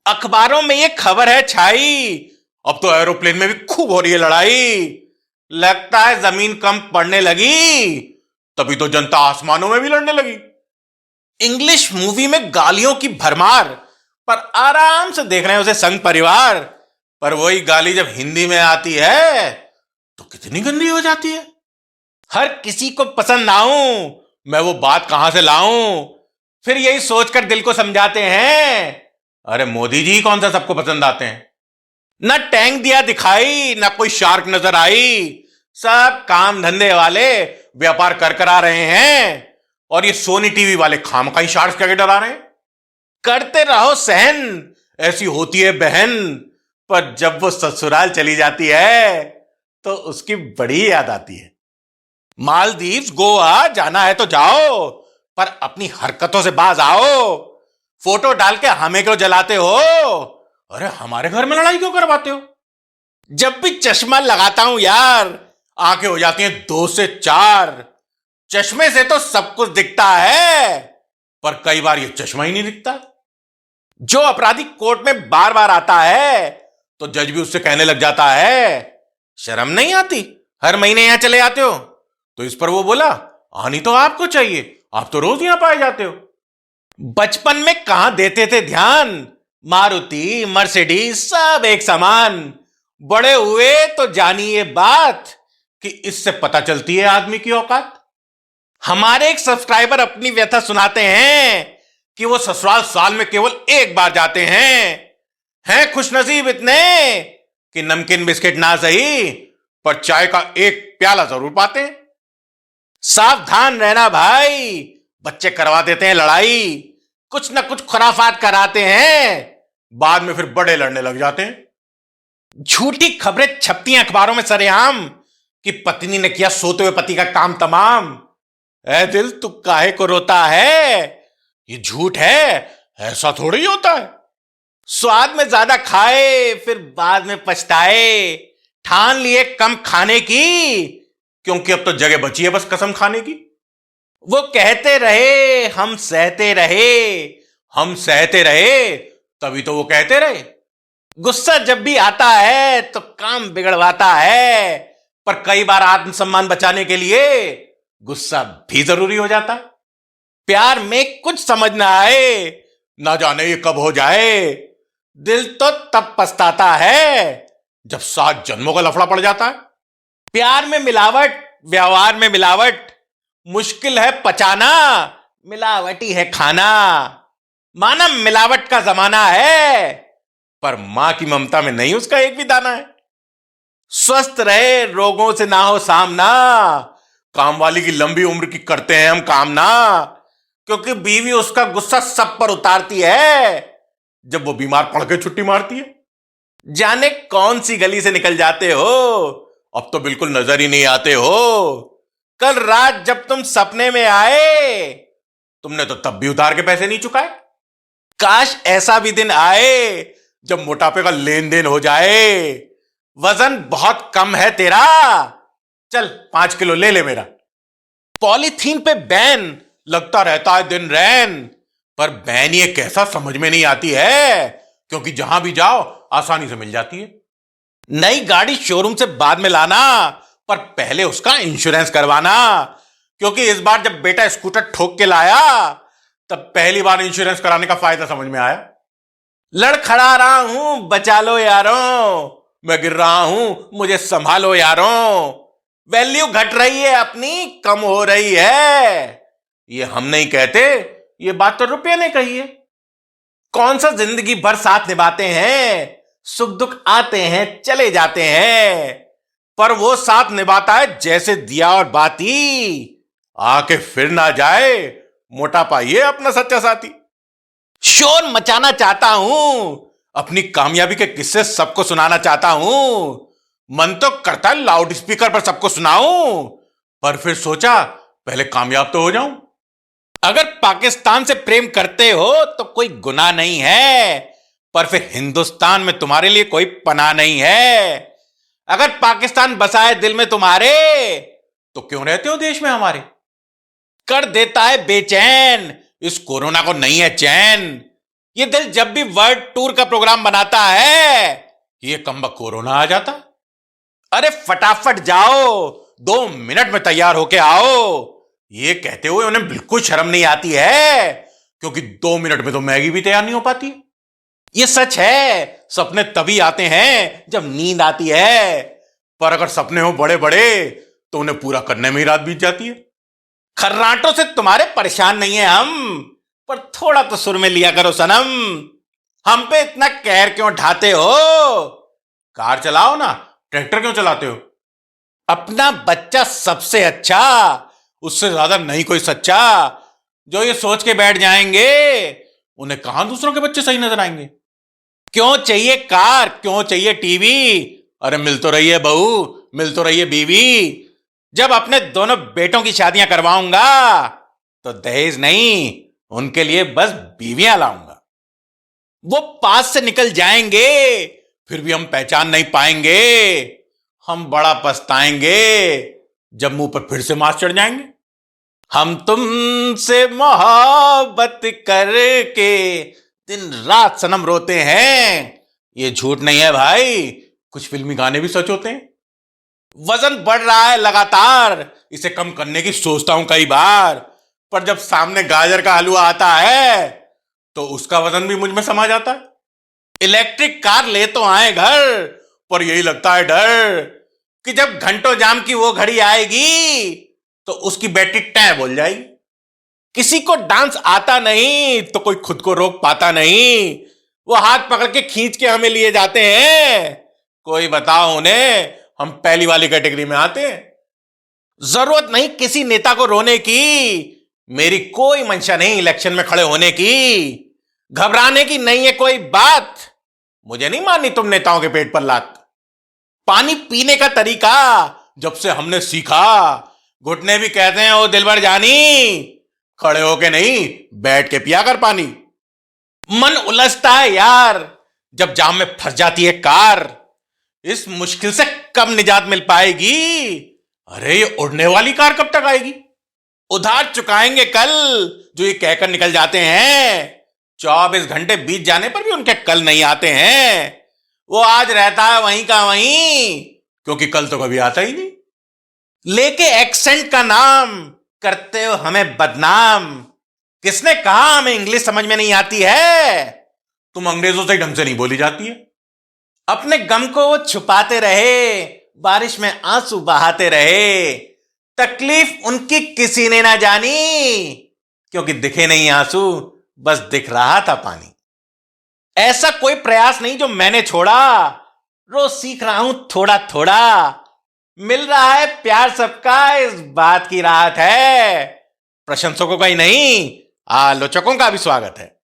अखबारों में ये खबर है छाई, अब तो एरोप्लेन में भी खूब हो रही है लड़ाई। लगता है जमीन कम पड़ने लगी, तभी तो जनता आसमानों में भी लड़ने लगी। इंग्लिश मूवी में गालियों की भरमार, पर आराम से देख रहे हैं उसे संग परिवार। पर वही गाली जब हिंदी में आती है तो कितनी गंदी हो जाती है। हर किसी को पसंद ना आऊं, मैं वो बात कहां से लाऊं। फिर यही सोचकर दिल को समझाते हैं, अरे मोदी जी कौन सा सबको पसंद आते हैं। ना टैंक दिया दिखाई, ना कोई शार्क नजर आई। सब काम धंधे वाले व्यापार कर कर आ रहे हैं, और ये सोनी टीवी वाले खामखाई शार्क क्या डरा रहे हैं। करते रहो सहन, ऐसी होती है बहन। पर जब वो ससुराल चली जाती है तो उसकी बड़ी याद आती है। मालदीव्स गोवा जाना है तो जाओ, पर अपनी हरकतों से बाज आओ। फोटो डाल के हमें क्यों जलाते हो, अरे हमारे घर में लड़ाई क्यों करवाते हो। जब भी चश्मा लगाता हूं यार, आंखें हो जाती हैं 2 से 4। चश्मे से तो सब कुछ दिखता है, पर कई बार ये चश्मा ही नहीं दिखता। जो अपराधी कोर्ट में बार बार आता है तो जज भी उससे कहने लग जाता है, शर्म नहीं आती, हर महीने यहां चले आते हो। तो इस पर वो बोला, आनी तो आपको चाहिए, आप तो रोज यहां पाए जाते हो। बचपन में कहां देते थे ध्यान, मारुति मर्सिडीज सब एक समान। बड़े हुए तो जानी ये बात कि इससे पता चलती है आदमी की औकात। हमारे एक सब्सक्राइबर अपनी व्यथा सुनाते हैं कि वो ससुराल साल में केवल एक बार जाते हैं खुशनसीब इतने कि नमकीन बिस्किट ना सही, पर चाय का एक प्याला जरूर पाते हैं। सावधान रहना भाई, बच्चे करवा देते हैं लड़ाई, कुछ ना कुछ खुराफात कराते हैं, बाद में फिर बड़े लड़ने लग जाते हैं। झूठी खबरें छपती हैं अखबारों में सरेआम कि पत्नी ने किया सोते हुए पति का काम तमाम। ऐ दिल तू काहे को रोता है, ये झूठ है, ऐसा थोड़ी ही होता है। स्वाद में ज्यादा खाए फिर बाद में पछताए, ठान लिए कम खाने की, क्योंकि अब तो जगह बची है बस कसम खाने की। वो कहते रहे हम सहते रहे, हम सहते रहे, तभी तो वो कहते रहे। गुस्सा जब भी आता है तो काम बिगड़वाता है, पर कई बार आत्मसम्मान बचाने के लिए गुस्सा भी जरूरी हो जाता है। प्यार में कुछ समझ ना आए, ना जाने ये कब हो जाए। दिल तो तब पछताता है जब 7 जन्मों का लफड़ा पड़ जाता है। प्यार में मिलावट, व्यवहार में मिलावट, मुश्किल है पचाना, मिलावटी है खाना। माना मिलावट का जमाना है, पर मां की ममता में नहीं उसका एक भी दाना है। स्वस्थ रहे रोगों से ना हो सामना, काम वाली की लंबी उम्र की करते हैं हम कामना, क्योंकि बीवी उसका गुस्सा सब पर उतारती है जब वो बीमार पड़ के छुट्टी मारती है। जाने कौन सी गली से निकल जाते हो, अब तो बिल्कुल नजर ही नहीं आते हो। कल रात जब तुम सपने में आए, तुमने तो तब भी उधार के पैसे नहीं चुकाए। काश ऐसा भी दिन आए जब मोटापे का लेन देन हो जाए। वजन बहुत कम है तेरा, चल 5 किलो ले ले मेरा। पॉलीथीन पे बैन लगता रहता है दिन रैन, पर बैन ये कैसा समझ में नहीं आती है, क्योंकि जहां भी जाओ आसानी से मिल जाती है। नई गाड़ी शोरूम से बाद में लाना, पर पहले उसका इंश्योरेंस करवाना, क्योंकि इस बार जब बेटा स्कूटर ठोक के लाया तब पहली बार इंश्योरेंस कराने का फायदा समझ में आया। लड़खड़ा रहा हूं बचा लो यारों, मैं गिर रहा हूं मुझे संभालो यारों। वैल्यू घट रही है अपनी, कम हो रही है, ये हम नहीं कहते, ये बात तो रुपये ने कही है। कौन सा जिंदगी भर साथ निभाते हैं, सुख दुख आते हैं चले जाते हैं, पर वो साथ निभाता है जैसे दिया और बाती, आके फिर ना जाए मोटापा ये अपना सच्चा साथी। शोर मचाना चाहता हूं, अपनी कामयाबी के किस्से सबको सुनाना चाहता हूं। मन तो करता है लाउड स्पीकर पर सबको सुनाऊं, पर फिर सोचा पहले कामयाब तो हो जाऊं। अगर पाकिस्तान से प्रेम करते हो तो कोई गुनाह नहीं है, पर फिर हिंदुस्तान में तुम्हारे लिए कोई पनाह नहीं है। अगर पाकिस्तान बसा है दिल में तुम्हारे, तो क्यों रहते हो देश में हमारे। कर देता है बेचैन, इस कोरोना को नहीं है चैन। ये दिल जब भी वर्ल्ड टूर का प्रोग्राम बनाता है, ये कमबख्त कोरोना आ जाता। अरे फटाफट जाओ, 2 मिनट में तैयार होके आओ। ये कहते हुए उन्हें बिल्कुल शर्म नहीं आती है, क्योंकि 2 मिनट में तो मैगी भी तैयार नहीं हो पाती। ये सच है, सपने तभी आते हैं जब नींद आती है, पर अगर सपने हो बड़े बड़े तो उन्हें पूरा करने में ही रात बीत जाती है। खर्राटों से तुम्हारे परेशान नहीं है हम, पर थोड़ा तो सुर में लिया करो सनम। हम पे इतना कहर क्यों ढाते हो? कार चलाओ ना, ट्रैक्टर क्यों चलाते हो? अपना बच्चा सबसे अच्छा, उससे ज्यादा नहीं कोई सच्चा। जो ये सोच के बैठ जाएंगे, उन्हें कहां दूसरों के बच्चे सही नजर आएंगे। क्यों चाहिए कार, क्यों चाहिए टीवी? अरे मिल तो रही है बहू, मिल तो रही है बीवी। जब अपने दोनों बेटों की शादियां करवाऊंगा तो दहेज नहीं, उनके लिए बस बीवियां लाऊंगा। वो पास से निकल जाएंगे, फिर भी हम पहचान नहीं पाएंगे। हम बड़ा पछताएंगे जब मुंह पर फिर से मास्क चढ़ जाएंगे। हम तुमसे मोहब्बत करके दिन रात सनम रोते हैं। ये झूठ नहीं है भाई, कुछ फिल्मी गाने भी सच होते हैं। वजन बढ़ रहा है लगातार, इसे कम करने की सोचता हूं कई बार, पर जब सामने गाजर का हलवा आता है तो उसका वजन भी मुझ में समा जाता है। इलेक्ट्रिक कार ले तो आए घर, पर यही लगता है डर कि जब घंटों जाम की वो घड़ी आएगी तो उसकी बैटरी टैब बोल जाएगी। किसी को डांस आता नहीं तो कोई खुद को रोक पाता नहीं, वो हाथ पकड़ के खींच के हमें लिए जाते हैं। कोई बताओ उन्हें, हम पहली वाली कैटेगरी में आते हैं। जरूरत नहीं किसी नेता को रोने की, मेरी कोई मंशा नहीं इलेक्शन में खड़े होने की। घबराने की नहीं है कोई बात, मुझे नहीं माननी तुम नेताओं के पेट पर लात। पानी पीने का तरीका जब से हमने सीखा, घुटने भी कहते हैं ओ दिलबर जानी, खड़े होके नहीं बैठ के पिया कर पानी। मन उलझता है यार जब जाम में फंस जाती है कार, इस मुश्किल से कब निजात मिल पाएगी? अरे ये उड़ने वाली कार कब तक आएगी? उधार चुकाएंगे कल, जो ये कहकर निकल जाते हैं। 24 घंटे बीत जाने पर भी उनके कल नहीं आते हैं। वो आज रहता है वहीं का वहीं, क्योंकि कल तो कभी आता ही नहीं। लेके एक्सेंट का नाम करते हो हमें बदनाम। किसने कहा हमें इंग्लिश समझ में नहीं आती है? तुम अंग्रेजों से ढंग से नहीं बोली जाती है। अपने गम को वो छुपाते रहे, बारिश में आंसू बहाते रहे। तकलीफ उनकी किसी ने ना जानी, क्योंकि दिखे नहीं आंसू, बस दिख रहा था पानी। ऐसा कोई प्रयास नहीं जो मैंने छोड़ा, रोज सीख रहा हूं थोड़ा थोड़ा। मिल रहा है प्यार सबका, इस बात की राहत है। प्रशंसकों का ही नहीं, आलोचकों का भी स्वागत है।